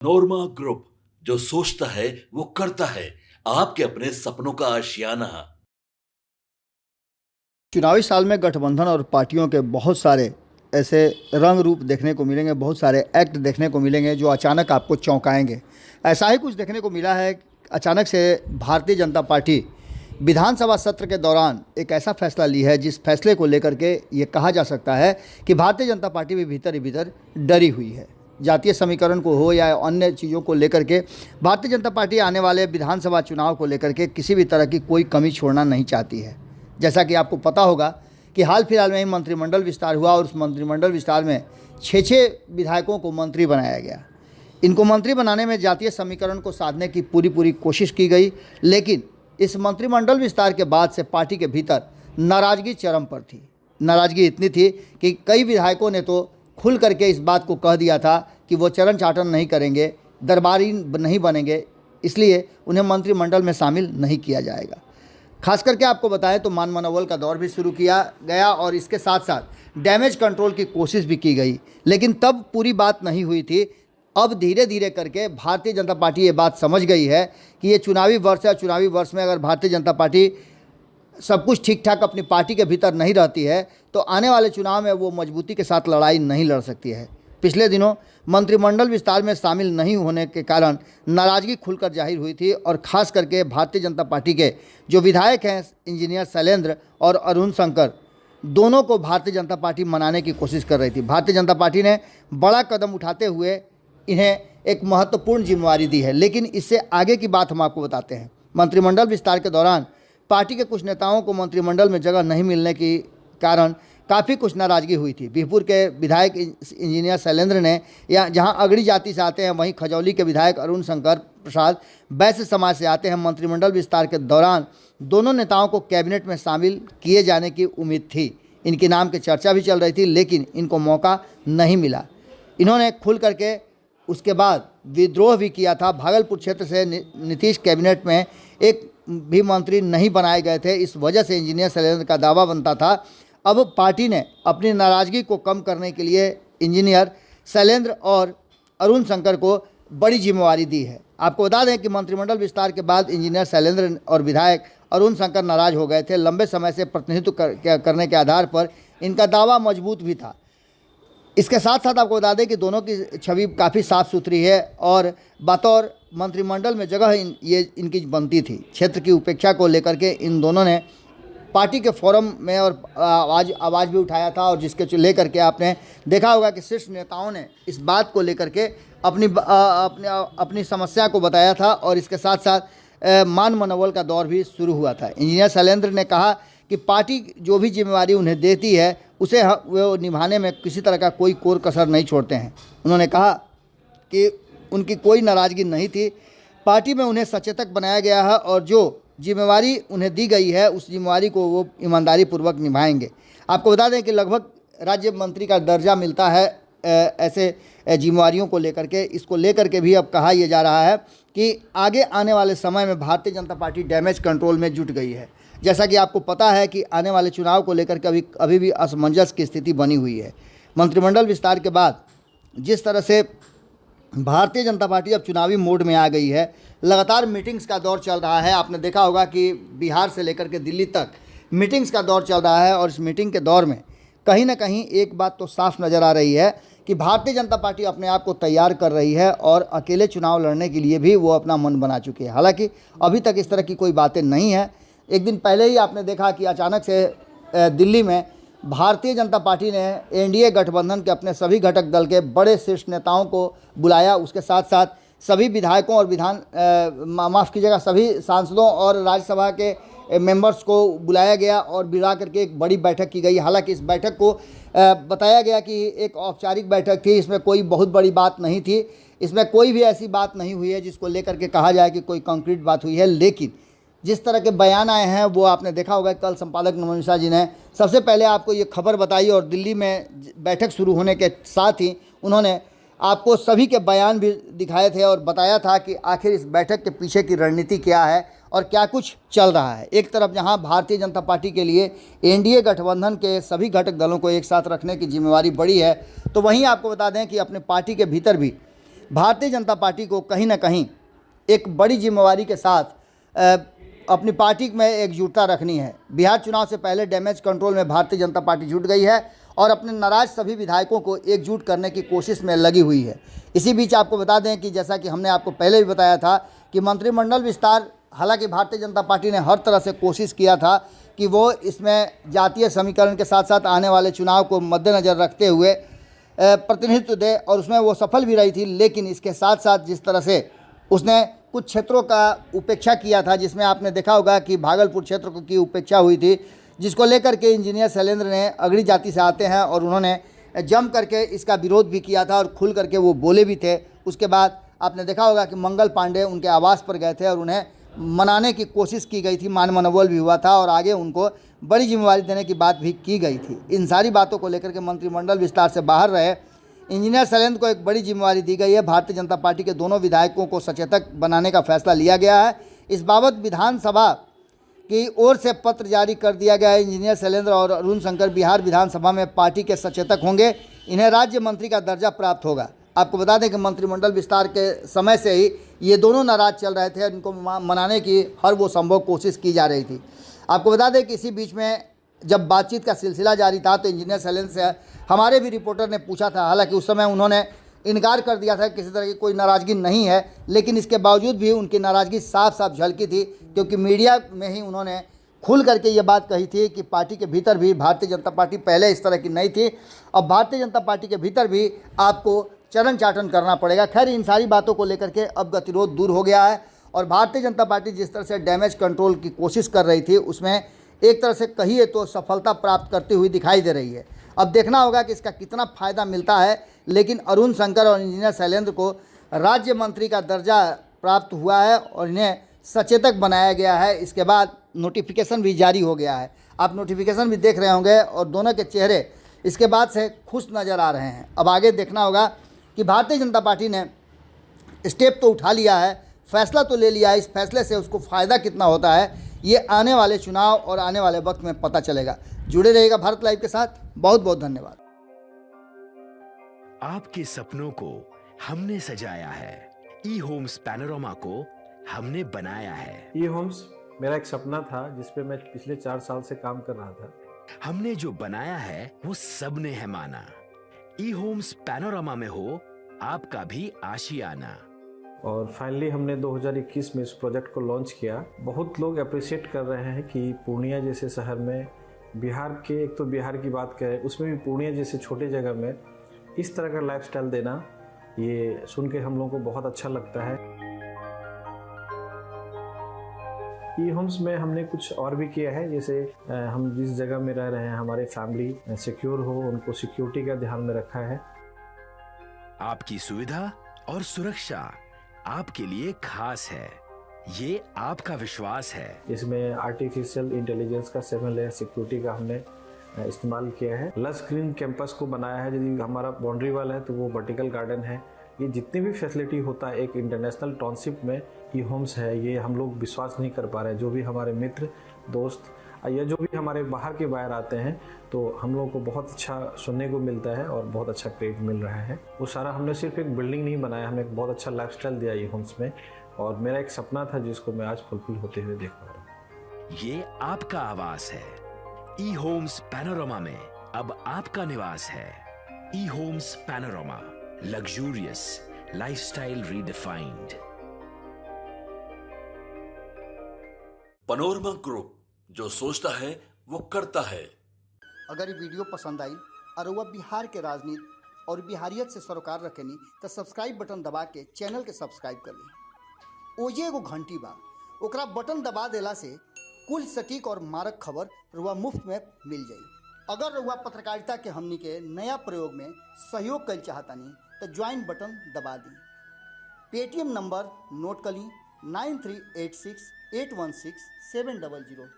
नोरमा group, जो सोचता है वो करता है। आपके अपने सपनों का आशियाना। चुनावी साल में गठबंधन और पार्टियों के बहुत सारे ऐसे रंग रूप देखने को मिलेंगे, बहुत सारे एक्ट देखने को मिलेंगे जो अचानक आपको चौंकाएंगे। ऐसा ही कुछ देखने को मिला है। अचानक से भारतीय जनता पार्टी विधानसभा सत्र के दौरान एक ऐसा फैसला ली है जिस फैसले को लेकर के ये कहा जा सकता है कि भारतीय जनता पार्टी भी भीतर ही भीतर डरी हुई है। जातीय समीकरण को हो या अन्य चीज़ों को लेकर के भारतीय जनता पार्टी आने वाले विधानसभा चुनाव को लेकर के किसी भी तरह की कोई कमी छोड़ना नहीं चाहती है। जैसा कि आपको पता होगा कि हाल फिलहाल में ही मंत्रिमंडल विस्तार हुआ और उस मंत्रिमंडल विस्तार में 6 विधायकों को मंत्री बनाया गया। इनको मंत्री बनाने में जातीय समीकरण को साधने की पूरी कोशिश की गई, लेकिन इस मंत्रिमंडल विस्तार के बाद से पार्टी के भीतर नाराज़गी चरम पर थी। नाराज़गी इतनी थी कि कई विधायकों ने तो खुल करके इस बात को कह दिया था कि वो चरण चाटन नहीं करेंगे, दरबारी नहीं बनेंगे, इसलिए उन्हें मंत्रिमंडल में शामिल नहीं किया जाएगा। खास करके आपको बताएं तो मान मनोबल का दौर भी शुरू किया गया और इसके साथ साथ डैमेज कंट्रोल की कोशिश भी की गई, लेकिन तब पूरी बात नहीं हुई थी। अब धीरे धीरे करके भारतीय जनता पार्टी ये बात समझ गई है कि ये चुनावी वर्ष है। चुनावी वर्ष में अगर भारतीय जनता पार्टी सब कुछ ठीक ठाक अपनी पार्टी के भीतर नहीं रहती है तो आने वाले चुनाव में वो मजबूती के साथ लड़ाई नहीं लड़ सकती है। पिछले दिनों मंत्रिमंडल विस्तार में शामिल नहीं होने के कारण नाराज़गी खुलकर जाहिर हुई थी और ख़ास करके भारतीय जनता पार्टी के जो विधायक हैं इंजीनियर शैलेंद्र और अरुण शंकर, दोनों को भारतीय जनता पार्टी मनाने की कोशिश कर रही थी। भारतीय जनता पार्टी ने बड़ा कदम उठाते हुए इन्हें एक महत्वपूर्ण जिम्मेवारी दी है, लेकिन इससे आगे की बात हम आपको बताते हैं। मंत्रिमंडल विस्तार के दौरान पार्टी के कुछ नेताओं को मंत्रिमंडल में जगह नहीं मिलने के कारण काफ़ी कुछ नाराज़गी हुई थी। बिहपुर के विधायक इंजीनियर शैलेंद्र ने या जहां अगड़ी जाति से आते हैं, वहीं खजौली के विधायक अरुण शंकर प्रसाद वैश्य समाज से आते हैं। मंत्रिमंडल विस्तार के दौरान दोनों नेताओं को कैबिनेट में शामिल किए जाने की उम्मीद थी। इनके नाम की चर्चा भी चल रही थी, लेकिन इनको मौका नहीं मिला। इन्होंने खुल करके उसके बाद विद्रोह भी किया था। भागलपुर क्षेत्र से नीतीश कैबिनेट में एक भी मंत्री नहीं बनाए गए थे। इस वजह से इंजीनियर शैलेंद्र का दावा बनता था। अब पार्टी ने अपनी नाराज़गी को कम करने के लिए इंजीनियर शैलेंद्र और अरुण शंकर को बड़ी जिम्मेवारी दी है। आपको बता दें कि मंत्रिमंडल विस्तार के बाद इंजीनियर शैलेंद्र और विधायक अरुण शंकर नाराज़ हो गए थे। लंबे समय से प्रतिनिधित्व करने के आधार पर इनका दावा मजबूत भी था। इसके साथ साथ आपको बता दें कि दोनों की छवि काफ़ी साफ़ सुथरी है और बतौर मंत्रिमंडल में जगह ये इनकी बनती थी। क्षेत्र की उपेक्षा को लेकर के इन दोनों ने पार्टी के फोरम में और आवाज़ भी उठाया था, और जिसके लेकर के आपने देखा होगा कि शीर्ष नेताओं ने इस बात को लेकर के अपनी समस्या को बताया था। और इसके साथ साथ मान मनोबल का दौर भी शुरू हुआ था। इंजीनियर शैलेंद्र ने कहा कि पार्टी जो भी जिम्मेवारी उन्हें देती है उसे वो निभाने में किसी तरह का कोई कोर कसर नहीं छोड़ते हैं। उन्होंने कहा कि उनकी कोई नाराज़गी नहीं थी, पार्टी में उन्हें सचेतक बनाया गया है और जो जिम्मेवारी उन्हें दी गई है उस जिम्मेवारी को वो ईमानदारी पूर्वक निभाएंगे। आपको बता दें कि लगभग राज्य मंत्री का दर्जा मिलता है ऐसे जिम्मेवारियों को लेकर के। इसको लेकर के भी अब कहा यह जा रहा है कि आगे आने वाले समय में Bharatiya Janata party damage control में जुट गई है। जैसा कि आपको पता है कि आने वाले चुनाव को लेकर के अभी भी असमंजस की स्थिति बनी हुई है। मंत्रिमंडल विस्तार के बाद जिस तरह से भारतीय जनता पार्टी अब चुनावी मोड में आ गई है, लगातार मीटिंग्स का दौर चल रहा है। आपने देखा होगा कि बिहार से लेकर के दिल्ली तक मीटिंग्स का दौर चल रहा है और इस मीटिंग के दौर में कहीं ना कहीं एक बात तो साफ नज़र आ रही है कि भारतीय जनता पार्टी अपने आप को तैयार कर रही है और अकेले चुनाव लड़ने के लिए भी वो अपना मन बना चुकी है। हालांकि अभी तक इस तरह की कोई बातें नहीं है। एक दिन पहले ही आपने देखा कि अचानक से दिल्ली में भारतीय जनता पार्टी ने एनडीए गठबंधन के अपने सभी घटक दल के बड़े शीर्ष नेताओं को बुलाया। उसके साथ साथ सभी विधायकों और माफ़ कीजिएगा सभी सांसदों और राज्यसभा के मेंबर्स को बुलाया गया और बुला करके एक बड़ी बैठक की गई। हालांकि इस बैठक को बताया गया कि एक औपचारिक बैठक थी, इसमें कोई बहुत बड़ी बात नहीं थी। इसमें कोई भी ऐसी बात नहीं हुई है जिसको लेकर के कहा जाए कि कोई कंक्रीट बात हुई है। लेकिन जिस तरह के बयान आए हैं वो आपने देखा होगा। कल संपादक नमन मिश्रा जी ने सबसे पहले आपको ये खबर बताई और दिल्ली में बैठक शुरू होने के साथ ही उन्होंने आपको सभी के बयान भी दिखाए थे और बताया था कि आखिर इस बैठक के पीछे की रणनीति क्या है और क्या कुछ चल रहा है। एक तरफ जहां भारतीय जनता पार्टी के लिए एनडीए गठबंधन के सभी घटक दलों को एक साथ रखने की जिम्मेवारी बड़ी है, तो वहीं आपको बता दें कि अपने पार्टी के भीतर भी भारतीय जनता पार्टी को कहीं ना कहीं एक बड़ी जिम्मेवारी के साथ अपनी पार्टी में एकजुटता रखनी है। बिहार चुनाव से पहले डैमेज कंट्रोल में भारतीय जनता पार्टी जुट गई है और अपने नाराज सभी विधायकों को एकजुट करने की कोशिश में लगी हुई है। इसी बीच आपको बता दें कि जैसा कि हमने आपको पहले भी बताया था कि मंत्रिमंडल विस्तार, हालांकि भारतीय जनता पार्टी ने हर तरह से कोशिश किया था कि वो इसमें जातीय समीकरण के साथ साथ आने वाले चुनाव को मद्देनज़र रखते हुए प्रतिनिधित्व दे, और उसमें वो सफल भी रही थी। लेकिन इसके साथ साथ जिस तरह से उसने कुछ क्षेत्रों का उपेक्षा किया था, जिसमें आपने देखा होगा कि भागलपुर क्षेत्र की उपेक्षा हुई थी, जिसको लेकर के इंजीनियर शैलेंद्र ने अगड़ी जाति से आते हैं और उन्होंने जम करके इसका विरोध भी किया था और खुल करके वो बोले भी थे। उसके बाद आपने देखा होगा कि मंगल पांडे उनके आवास पर गए थे और उन्हें मनाने की कोशिश की गई थी, मान मनोबल भी हुआ था और आगे उनको बड़ी जिम्मेवारी देने की बात भी की गई थी। इन सारी बातों को लेकर के मंत्रिमंडल विस्तार से बाहर रहे इंजीनियर शैलेंद्र को एक बड़ी जिम्मेवारी दी गई है। भारतीय जनता पार्टी के दोनों विधायकों को सचेतक बनाने का फैसला लिया गया है। इस बाबत विधानसभा की ओर से पत्र जारी कर दिया गया है। इंजीनियर शैलेंद्र और अरुण शंकर बिहार विधानसभा में पार्टी के सचेतक होंगे। इन्हें राज्य मंत्री का दर्जा प्राप्त होगा। आपको बता दें कि मंत्रिमंडल विस्तार के समय से ही ये दोनों नाराज चल रहे थे, इनको मनाने की हर वो संभव कोशिश की जा रही थी। आपको बता दें कि इसी बीच में जब बातचीत का सिलसिला जारी था तो इंजीनियर शैलेंद्र से हमारे भी रिपोर्टर ने पूछा था, हालांकि उस समय उन्होंने इनकार कर दिया था, किसी तरह की कोई नाराज़गी नहीं है, लेकिन इसके बावजूद भी उनकी नाराज़गी साफ साफ झलकी थी, क्योंकि मीडिया में ही उन्होंने खुल करके ये बात कही थी कि पार्टी के भीतर भी भारतीय जनता पार्टी पहले इस तरह की नहीं थी, अब भारतीय जनता पार्टी के भीतर भी आपको चरण चाटन करना पड़ेगा। खैर, इन सारी बातों को लेकर के अब गतिरोध दूर हो गया है और भारतीय जनता पार्टी जिस तरह से डैमेज कंट्रोल की कोशिश कर रही थी उसमें एक तरह से कहिए तो सफलता प्राप्त करती हुई दिखाई दे रही है। अब देखना होगा कि इसका कितना फ़ायदा मिलता है, लेकिन अरुण शंकर और इंजीनियर शैलेंद्र को राज्य मंत्री का दर्जा प्राप्त हुआ है और इन्हें सचेतक बनाया गया है। इसके बाद नोटिफिकेशन भी जारी हो गया है, आप नोटिफिकेशन भी देख रहे होंगे और दोनों के चेहरे इसके बाद से खुश नज़र आ रहे हैं। अब आगे देखना होगा कि भारतीय जनता पार्टी ने स्टेप तो उठा लिया है, फैसला तो ले लिया है, इस फैसले से उसको फ़ायदा कितना होता है ये आने वाले चुनाव और आने वाले वक्त में पता चलेगा। जुड़े रहिएगा भारत लाइव के साथ। बहुत बहुत धन्यवाद। आपके सपनों को हमने सजाया है, ई होम्स पैनोरामा को हमने बनाया है। ई होम्स मेरा एक सपना था जिस पे मैं पिछले 4 साल से काम कर रहा था। हमने जो बनाया है वो सबने है माना। ई होम्स पैनोरामा में हो आपका भी आशियाना। और फाइनली हमने 2021 में इस प्रोजेक्ट को लॉन्च किया। बहुत लोग अप्रिशिएट कर रहे हैं कि पूर्णिया जैसे शहर में, बिहार के, एक तो बिहार की बात करें उसमें भी पूर्णिया जैसे छोटे जगह में इस तरह का लाइफस्टाइल देना, ये सुन के हम लोगों को बहुत अच्छा लगता है। ई होम्स में हमने कुछ और भी किया है, जैसे हम जिस जगह में रह रहे हैं हमारे फैमिली सिक्योर हो, उनको सिक्योरिटी का ध्यान में रखा है। आपकी सुविधा और सुरक्षा आपके लिए खास है, ये आपका विश्वास है। इसमें आर्टिफिशियल इंटेलिजेंस का 7 लेयर सिक्योरिटी का हमने इस्तेमाल किया है। लस ग्रीन कैंपस को बनाया है। यदि हमारा बाउंड्री वाल है तो वो वर्टिकल गार्डन है। ये जितनी भी फैसिलिटी होता है एक इंटरनेशनल टाउनशिप में ई होम्स है, ये हम लोग विश्वास नहीं कर पा रहे हैं। जो भी हमारे मित्र दोस्त या जो भी हमारे बाहर के बाहर आते हैं तो हम लोगों को बहुत अच्छा सुनने को मिलता है और बहुत अच्छा क्रेडिट मिल रहा है। वो सारा हमने सिर्फ एक बिल्डिंग नहीं बनाया, हमें एक बहुत अच्छा लाइफस्टाइल दिया ई होम्स में, और मेरा एक सपना था जिसको मैं आज फुलफिल होते हुए देख पा रहा हूँ। ये आपका आवास है। ई होम्स पैनोरामा में अब आपका निवास है। E Homes Panorama, luxurious lifestyle redefined. Panorama group, जो सोचता है वो करता है। अगर ये वीडियो पसंद आई और वह बिहार के राजनीति और बिहारियत से सरोकार रखेनी तो सब्सक्राइब बटन दबा के चैनल के सब्सक्राइब कर ली। ओजे एगो घंटी बा, ओकरा बटन दबा देला से कुल सटीक और मारक खबर रुआ मुफ्त में मिल जाई। अगर रुआ पत्रकारिता के हमनी के नया प्रयोग में सहयोग कर चाहतानी तो ज्वाइन बटन दबा दी। पेटीएम नंबर नोट कर ली 9386 816 700।